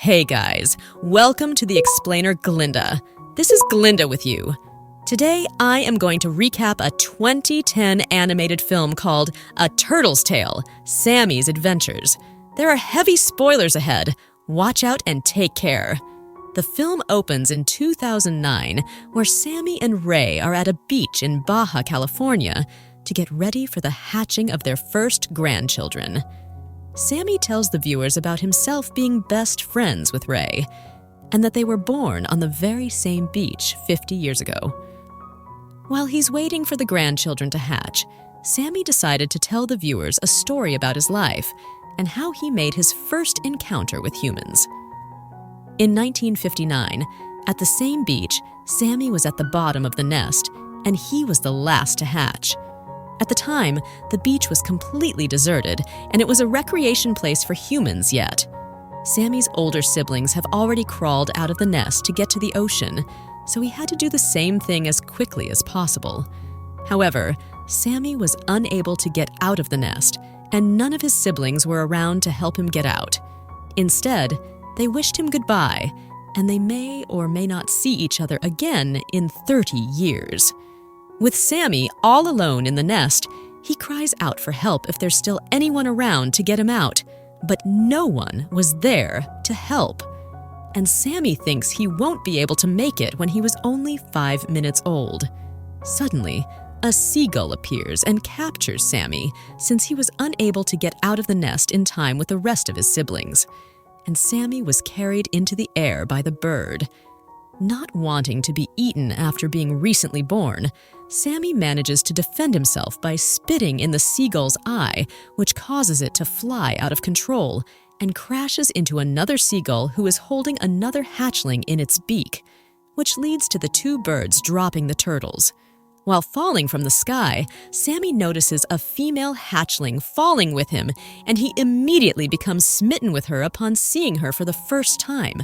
Hey guys, welcome to the Explainer Glinda. This is Glinda with you. Today I am going to recap a 2010 animated film called A Turtle's Tale: Sammy's Adventures. There are heavy spoilers ahead. Watch out and take care. The film opens in 2009, where Sammy and Ray are at a beach in Baja California to get ready for the hatching of their first grandchildren. Sammy tells the viewers about himself being best friends with Ray, and that they were born on the very same beach 50 years ago. While he's waiting for the grandchildren to hatch, Sammy decided to tell the viewers a story about his life and how he made his first encounter with humans. In 1959, at the same beach, Sammy was at the bottom of the nest, and he was the last to hatch. At the time, the beach was completely deserted, and it was a recreation place for humans yet. Sammy's older siblings have already crawled out of the nest to get to the ocean, so he had to do the same thing as quickly as possible. However, Sammy was unable to get out of the nest, and none of his siblings were around to help him get out. Instead, they wished him goodbye, and they may or may not see each other again in 30 years. With Sammy all alone in the nest, he cries out for help if there's still anyone around to get him out, but no one was there to help. And Sammy thinks he won't be able to make it when he was only 5 minutes old. Suddenly, a seagull appears and captures Sammy since he was unable to get out of the nest in time with the rest of his siblings. And Sammy was carried into the air by the bird. Not wanting to be eaten after being recently born, Sammy manages to defend himself by spitting in the seagull's eye, which causes it to fly out of control and crashes into another seagull who is holding another hatchling in its beak, which leads to the two birds dropping the turtles. While falling from the sky, Sammy notices a female hatchling falling with him, and he immediately becomes smitten with her upon seeing her for the first time.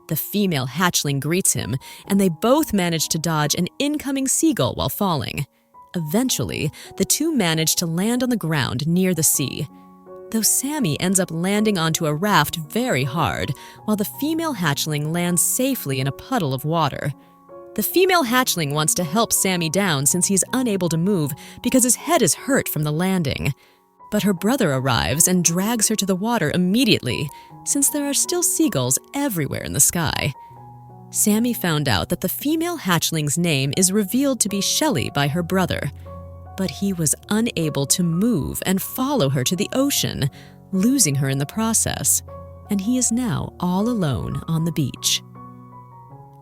The female hatchling greets him, and they both manage to dodge an incoming seagull while falling. Eventually, the two manage to land on the ground near the sea, though Sammy ends up landing onto a raft very hard, while the female hatchling lands safely in a puddle of water. The female hatchling wants to help Sammy down since he's unable to move because his head is hurt from the landing. But her brother arrives and drags her to the water immediately, since there are still seagulls everywhere in the sky. Sammy found out that the female hatchling's name is revealed to be Shelly by her brother, but he was unable to move and follow her to the ocean, losing her in the process, and he is now all alone on the beach.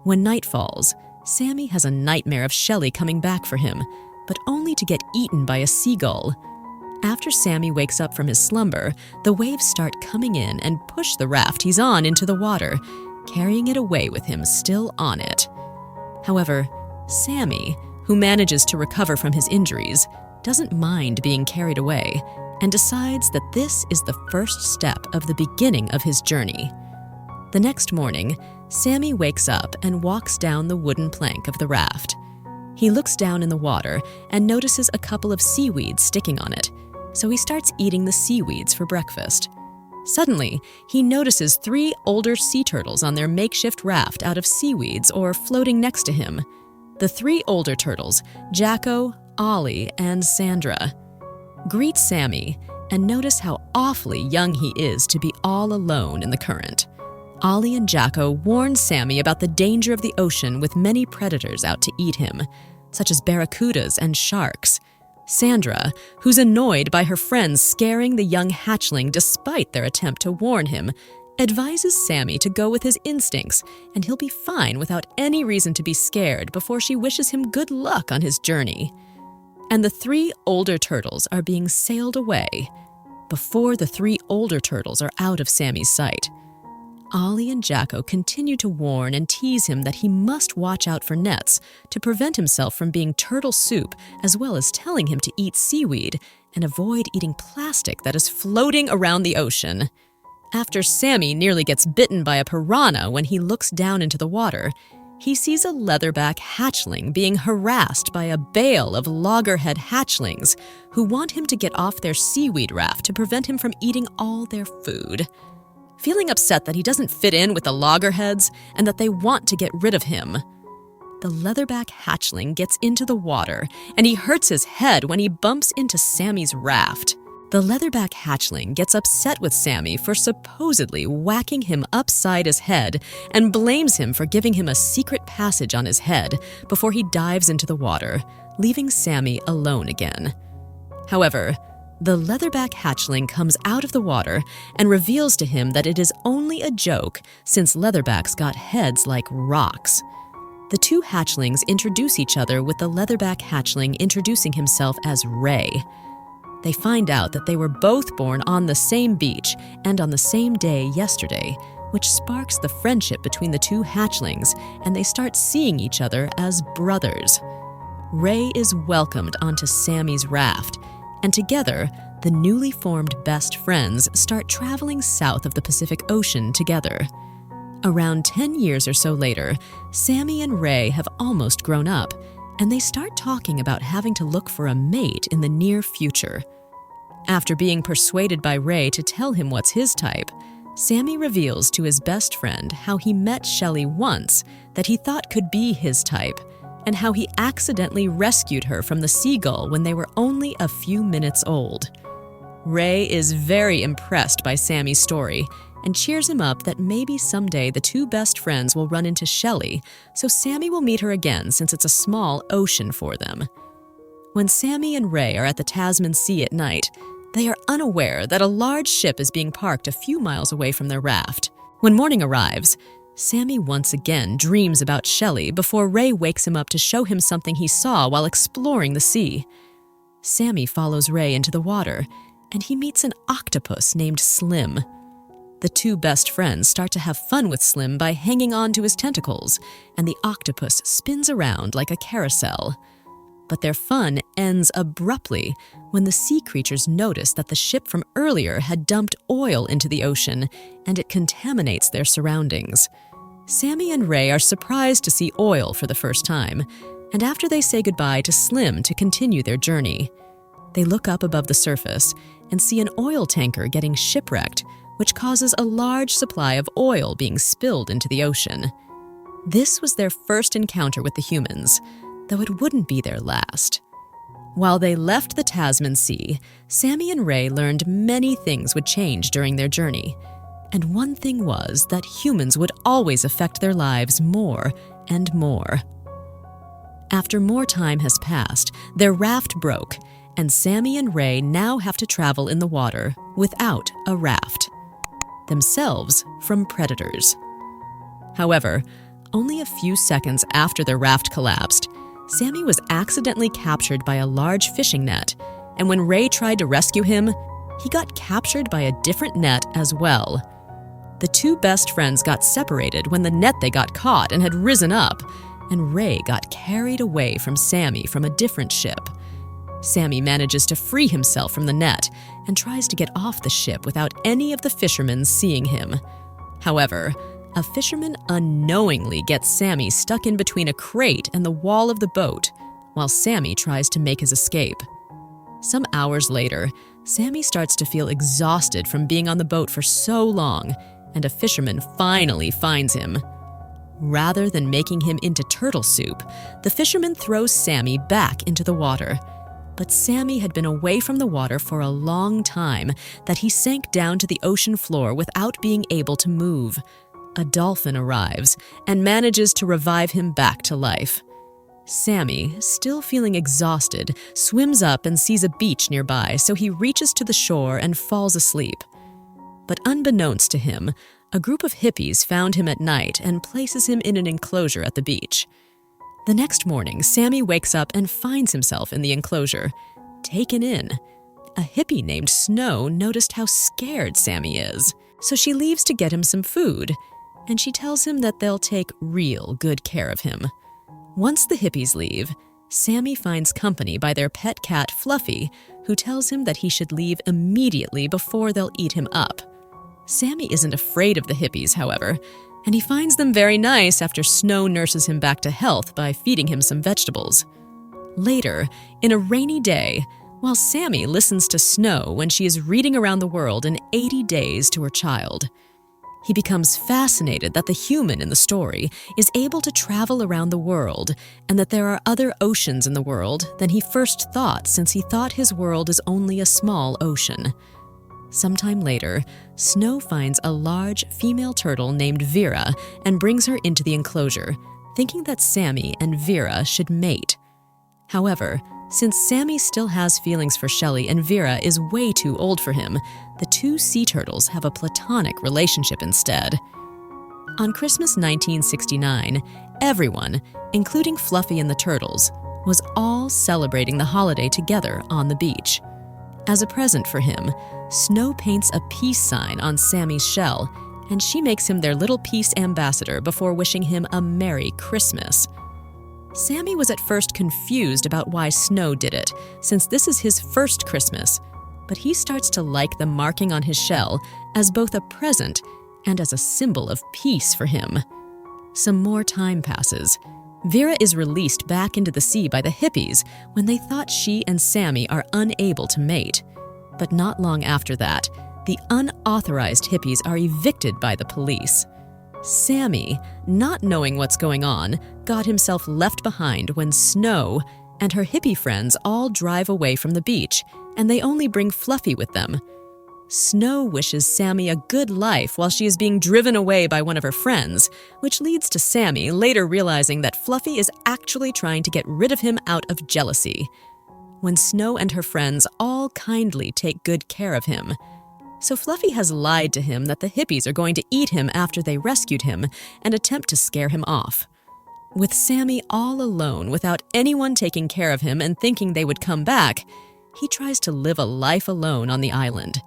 When night falls, Sammy has a nightmare of Shelly coming back for him, but only to get eaten by a seagull. After Sammy wakes up from his slumber, the waves start coming in and push the raft he's on into the water, carrying it away with him still on it. However, Sammy, who manages to recover from his injuries, doesn't mind being carried away and decides that this is the first step of the beginning of his journey. The next morning, Sammy wakes up and walks down the wooden plank of the raft. He looks down in the water and notices a couple of seaweeds sticking on it, so he starts eating the seaweeds for breakfast. Suddenly, he notices 3 older sea turtles on their makeshift raft out of seaweeds or floating next to him. The 3 older turtles, Jacko, Ollie, and Sandra, greet Sammy and notice how awfully young he is to be all alone in the current. Ollie and Jacko warn Sammy about the danger of the ocean with many predators out to eat him, such as barracudas and sharks. Sandra, who's annoyed by her friends scaring the young hatchling despite their attempt to warn him, advises Sammy to go with his instincts and he'll be fine without any reason to be scared before she wishes him good luck on his journey. And the 3 older turtles are being sailed away before the 3 older turtles are out of Sammy's sight. Ollie and Jacko continue to warn and tease him that he must watch out for nets to prevent himself from being turtle soup, as well as telling him to eat seaweed and avoid eating plastic that is floating around the ocean. After Sammy nearly gets bitten by a piranha when he looks down into the water, he sees a leatherback hatchling being harassed by a bale of loggerhead hatchlings who want him to get off their seaweed raft to prevent him from eating all their food. feeling upset that he doesn't fit in with the loggerheads and that they want to get rid of him. The leatherback hatchling gets into the water, and he hurts his head when he bumps into Sammy's raft. The leatherback hatchling gets upset with Sammy for supposedly whacking him upside his head and blames him for giving him a secret passage on his head before he dives into the water, leaving Sammy alone again. However, the leatherback hatchling comes out of the water and reveals to him that it is only a joke since leatherbacks got heads like rocks. The two hatchlings introduce each other with the leatherback hatchling introducing himself as Ray. They find out that they were both born on the same beach and on the same day yesterday, which sparks the friendship between the two hatchlings, and they start seeing each other as brothers. Ray is welcomed onto Sammy's raft, and together, the newly formed best friends start traveling south of the Pacific Ocean together. Around 10 years or so later, Sammy and Ray have almost grown up, and they start talking about having to look for a mate in the near future. After being persuaded by Ray to tell him what's his type, Sammy reveals to his best friend how he met Shelley once that he thought could be his type, and how he accidentally rescued her from the seagull when they were only a few minutes old. Ray is very impressed by Sammy's story and cheers him up that maybe someday the two best friends will run into Shelley, so Sammy will meet her again since it's a small ocean for them. When Sammy and Ray are at the Tasman Sea at night, they are unaware that a large ship is being parked a few miles away from their raft. When morning arrives, Sammy once again dreams about Shelley before Ray wakes him up to show him something he saw while exploring the sea. Sammy follows Ray into the water, and he meets an octopus named Slim. The two best friends start to have fun with Slim by hanging on to his tentacles, and the octopus spins around like a carousel. But their fun ends abruptly when the sea creatures notice that the ship from earlier had dumped oil into the ocean, and it contaminates their surroundings. Sammy and Ray are surprised to see oil for the first time, and after they say goodbye to Slim to continue their journey, they look up above the surface and see an oil tanker getting shipwrecked, which causes a large supply of oil being spilled into the ocean. This was their first encounter with the humans, though it wouldn't be their last. While they left the Tasman Sea, Sammy and Ray learned many things would change during their journey. And one thing was that humans would always affect their lives more and more. After more time has passed, their raft broke, and Sammy and Ray now have to travel in the water without a raft, themselves from predators. However, only a few seconds after their raft collapsed, Sammy was accidentally captured by a large fishing net, and when Ray tried to rescue him, he got captured by a different net as well. The two best friends got separated when the net they got caught and had risen up, and Ray got carried away from Sammy from a different ship. Sammy manages to free himself from the net and tries to get off the ship without any of the fishermen seeing him. However, a fisherman unknowingly gets Sammy stuck in between a crate and the wall of the boat, while Sammy tries to make his escape. Some hours later, Sammy starts to feel exhausted from being on the boat for so long, and a fisherman finally finds him. Rather than making him into turtle soup, the fisherman throws Sammy back into the water. But Sammy had been away from the water for a long time that he sank down to the ocean floor without being able to move. A dolphin arrives and manages to revive him back to life. Sammy, still feeling exhausted, swims up and sees a beach nearby, so he reaches to the shore and falls asleep. But unbeknownst to him, a group of hippies found him at night and places him in an enclosure at the beach. The next morning, Sammy wakes up and finds himself in the enclosure, taken in. A hippie named Snow noticed how scared Sammy is, so she leaves to get him some food, and she tells him that they'll take real good care of him. Once the hippies leave, Sammy finds company by their pet cat Fluffy, who tells him that he should leave immediately before they'll eat him up. Sammy isn't afraid of the hippies, however, and he finds them very nice after Snow nurses him back to health by feeding him some vegetables. Later, in a rainy day, while Sammy listens to Snow when she is reading around the world in 80 days to her child, He becomes fascinated that the human in the story is able to travel around the world and that there are other oceans in the world than he first thought, since he thought his world is only a small ocean. Sometime later, Snow finds a large female turtle named Vera and brings her into the enclosure, thinking that Sammy and Vera should mate. However, since Sammy still has feelings for Shelley and Vera is way too old for him, the two sea turtles have a platonic relationship instead. On Christmas 1969, everyone, including Fluffy and the turtles, was all celebrating the holiday together on the beach. As a present for him, Snow paints a peace sign on Sammy's shell, and she makes him their little peace ambassador before wishing him a Merry Christmas. Sammy was at first confused about why Snow did it, since this is his first Christmas, but he starts to like the marking on his shell as both a present and as a symbol of peace for him. Some more time passes. Vera is released back into the sea by the hippies when they thought she and Sammy are unable to mate. But not long after that, the unauthorized hippies are evicted by the police. Sammy, not knowing what's going on, got himself left behind when Snow and her hippie friends all drive away from the beach, and they only bring Fluffy with them. Snow wishes Sammy a good life while she is being driven away by one of her friends, which leads to Sammy later realizing that Fluffy is actually trying to get rid of him out of jealousy. When Snow and her friends all kindly take good care of him. So Fluffy has lied to him that the hippies are going to eat him after they rescued him and attempt to scare him off. With Sammy all alone without anyone taking care of him and thinking they would come back, he tries to live a life alone on the island.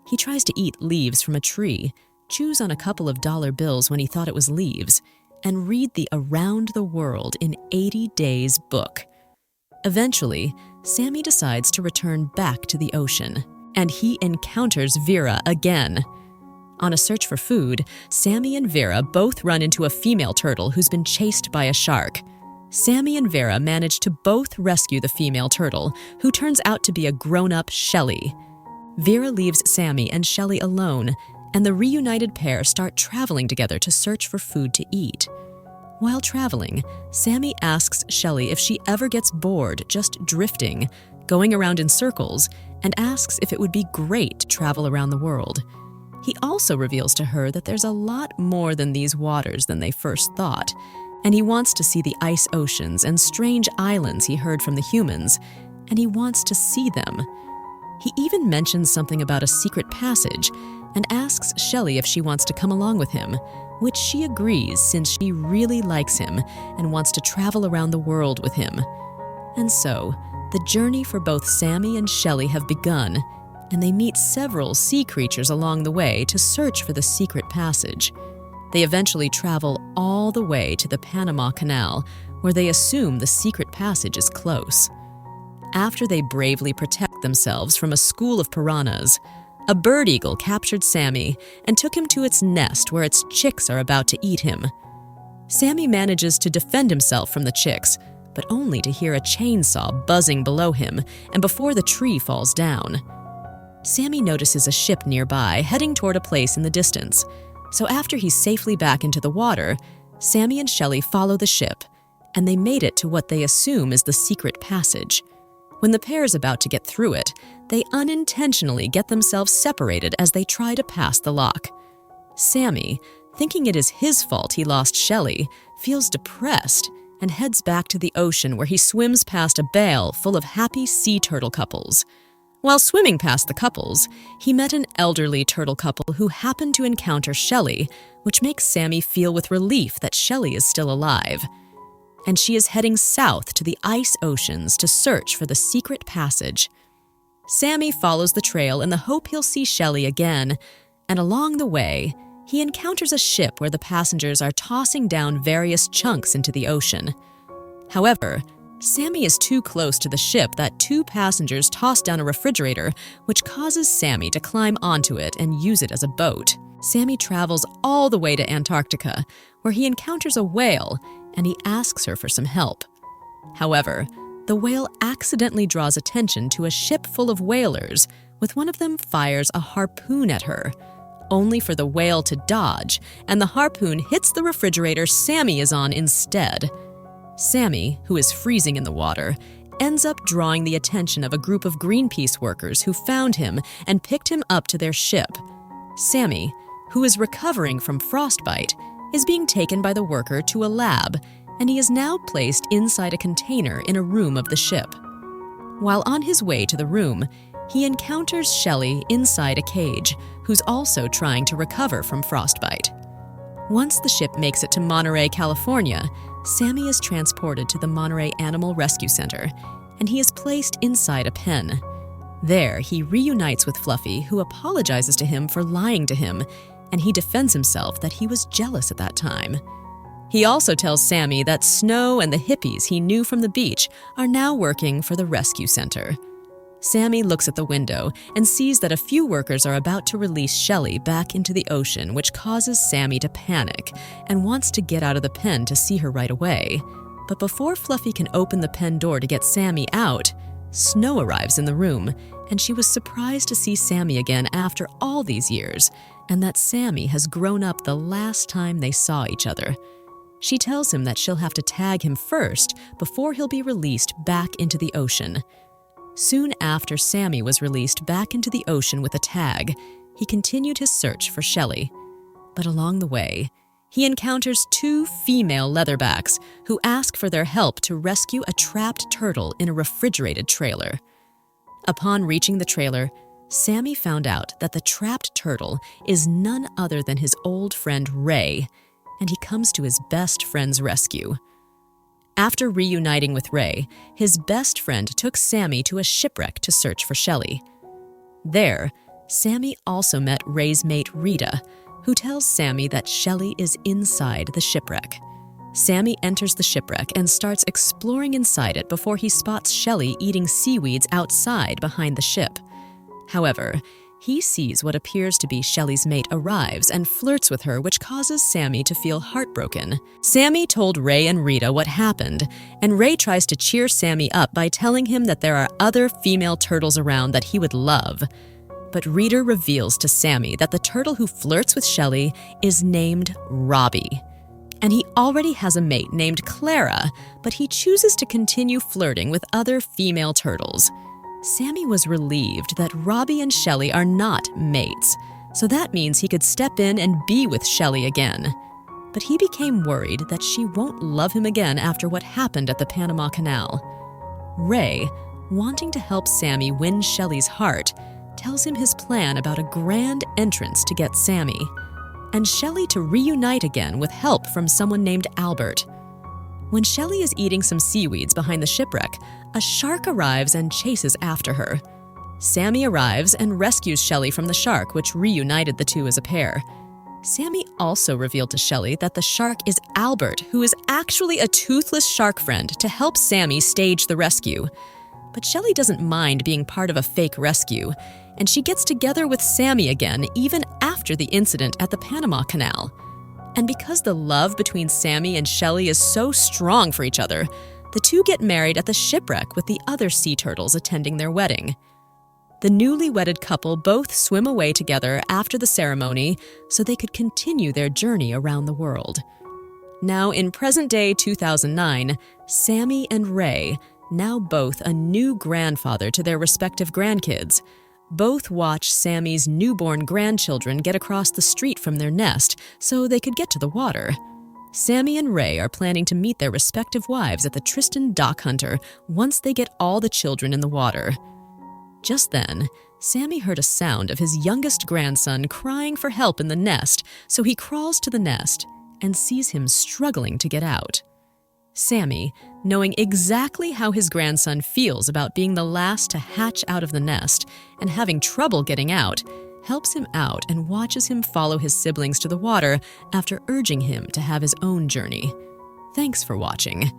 He tries to eat leaves from a tree, chews on a couple of dollar bills when he thought it was leaves, and read the Around the World in 80 Days book. Eventually, Sammy decides to return back to the ocean, and he encounters Vera again. On a search for food, Sammy and Vera both run into a female turtle who's been chased by a shark. Sammy and Vera manage to both rescue the female turtle, who turns out to be a grown-up Shelley. Vera leaves Sammy and Shelley alone, and the reunited pair start traveling together to search for food to eat. While traveling, Sammy asks Shelley if she ever gets bored just drifting, going around in circles, and asks if it would be great to travel around the world. He also reveals to her that there's a lot more than these waters than they first thought, and he wants to see the ice oceans and strange islands he heard from the humans, and he wants to see them. He even mentions something about a secret passage and asks Shelley if she wants to come along with him, which she agrees since she really likes him and wants to travel around the world with him. And so, the journey for both Sammy and Shelley have begun, and they meet several sea creatures along the way to search for the secret passage. They eventually travel all the way to the Panama Canal, where they assume the secret passage is close. After they bravely protect themselves from a school of piranhas, a bird eagle captured Sammy and took him to its nest where its chicks are about to eat him. Sammy manages to defend himself from the chicks, but only to hear a chainsaw buzzing below him and before the tree falls down. Sammy notices a ship nearby heading toward a place in the distance, so after he's safely back into the water, Sammy and Shelley follow the ship, and they made it to what they assume is the secret passage. When the pair is about to get through it, they unintentionally get themselves separated as they try to pass the lock. Sammy, thinking it is his fault he lost Shelley, feels depressed and heads back to the ocean where he swims past a bale full of happy sea turtle couples. While swimming past the couples, he met an elderly turtle couple who happened to encounter Shelley, which makes Sammy feel with relief that Shelley is still alive. And she is heading south to the ice oceans to search for the secret passage. Sammy follows the trail in the hope he'll see Shelley again, and along the way, he encounters a ship where the passengers are tossing down various chunks into the ocean. However, Sammy is too close to the ship that two passengers toss down a refrigerator, which causes Sammy to climb onto it and use it as a boat. Sammy travels all the way to Antarctica, where he encounters a whale, and he asks her for some help. However, the whale accidentally draws attention to a ship full of whalers, with one of them fires a harpoon at her. only for the whale to dodge, and the harpoon hits the refrigerator Sammy is on instead. Sammy, who is freezing in the water, ends up drawing the attention of a group of Greenpeace workers who found him and picked him up to their ship. Sammy, who is recovering from frostbite, is being taken by the worker to a lab, and he is now placed inside a container in a room of the ship. While on his way to the room, he encounters Shelley inside a cage, who's also trying to recover from frostbite. Once the ship makes it to Monterey, California, Sammy is transported to the Monterey Animal Rescue Center, and he is placed inside a pen. There, he reunites with Fluffy, who apologizes to him for lying to him, and he defends himself that he was jealous at that time. He also tells Sammy that Snow and the hippies he knew from the beach are now working for the rescue center. Sammy looks at the window and sees that a few workers are about to release Shelley back into the ocean, which causes Sammy to panic and wants to get out of the pen to see her right away. But before Fluffy can open the pen door to get Sammy out, Snow arrives in the room, and she was surprised to see Sammy again after all these years, and that Sammy has grown up the last time they saw each other. She tells him that she'll have to tag him first before he'll be released back into the ocean. Soon after Sammy was released back into the ocean with a tag, he continued his search for Shelley. But along the way, he encounters two female leatherbacks who ask for their help to rescue a trapped turtle in a refrigerated trailer. Upon reaching the trailer, Sammy found out that the trapped turtle is none other than his old friend Ray, and he comes to his best friend's rescue. After reuniting with Ray, his best friend took Sammy to a shipwreck to search for Shelley. There, Sammy also met Ray's mate Rita, who tells Sammy that Shelley is inside the shipwreck. Sammy enters the shipwreck and starts exploring inside it before he spots Shelley eating seaweeds outside behind the ship. However, he sees what appears to be Shelley's mate arrives and flirts with her, which causes Sammy to feel heartbroken. Sammy told Ray and Rita what happened, and Ray tries to cheer Sammy up by telling him that there are other female turtles around that he would love. But Rita reveals to Sammy that the turtle who flirts with Shelley is named Robbie. And he already has a mate named Clara, but he chooses to continue flirting with other female turtles. Sammy was relieved that Robbie and Shelley are not mates, so that means he could step in and be with Shelley again. But he became worried that she won't love him again after what happened at the Panama Canal. Ray, wanting to help Sammy win Shelley's heart, tells him his plan about a grand entrance to get Sammy, and Shelley to reunite again with help from someone named Albert. When Shelley is eating some seaweeds behind the shipwreck, a shark arrives and chases after her. Sammy arrives and rescues Shelley from the shark, which reunited the two as a pair. Sammy also revealed to Shelley that the shark is Albert, who is actually a toothless shark friend to help Sammy stage the rescue. But Shelley doesn't mind being part of a fake rescue, and she gets together with Sammy again even after the incident at the Panama Canal. And because the love between Sammy and Shelley is so strong for each other, the two get married at the shipwreck with the other sea turtles attending their wedding. The newly wedded couple both swim away together after the ceremony so they could continue their journey around the world. Now, in present-day 2009, Sammy and Ray, now both a new grandfather to their respective grandkids, both watch Sammy's newborn grandchildren get across the street from their nest so they could get to the water. Sammy and Ray are planning to meet their respective wives at the Tristan Dock Hunter once they get all the children in the water. Just then, Sammy heard a sound of his youngest grandson crying for help in the nest, so he crawls to the nest and sees him struggling to get out. Sammy, knowing exactly how his grandson feels about being the last to hatch out of the nest and having trouble getting out, helps him out and watches him follow his siblings to the water after urging him to have his own journey. Thanks for watching.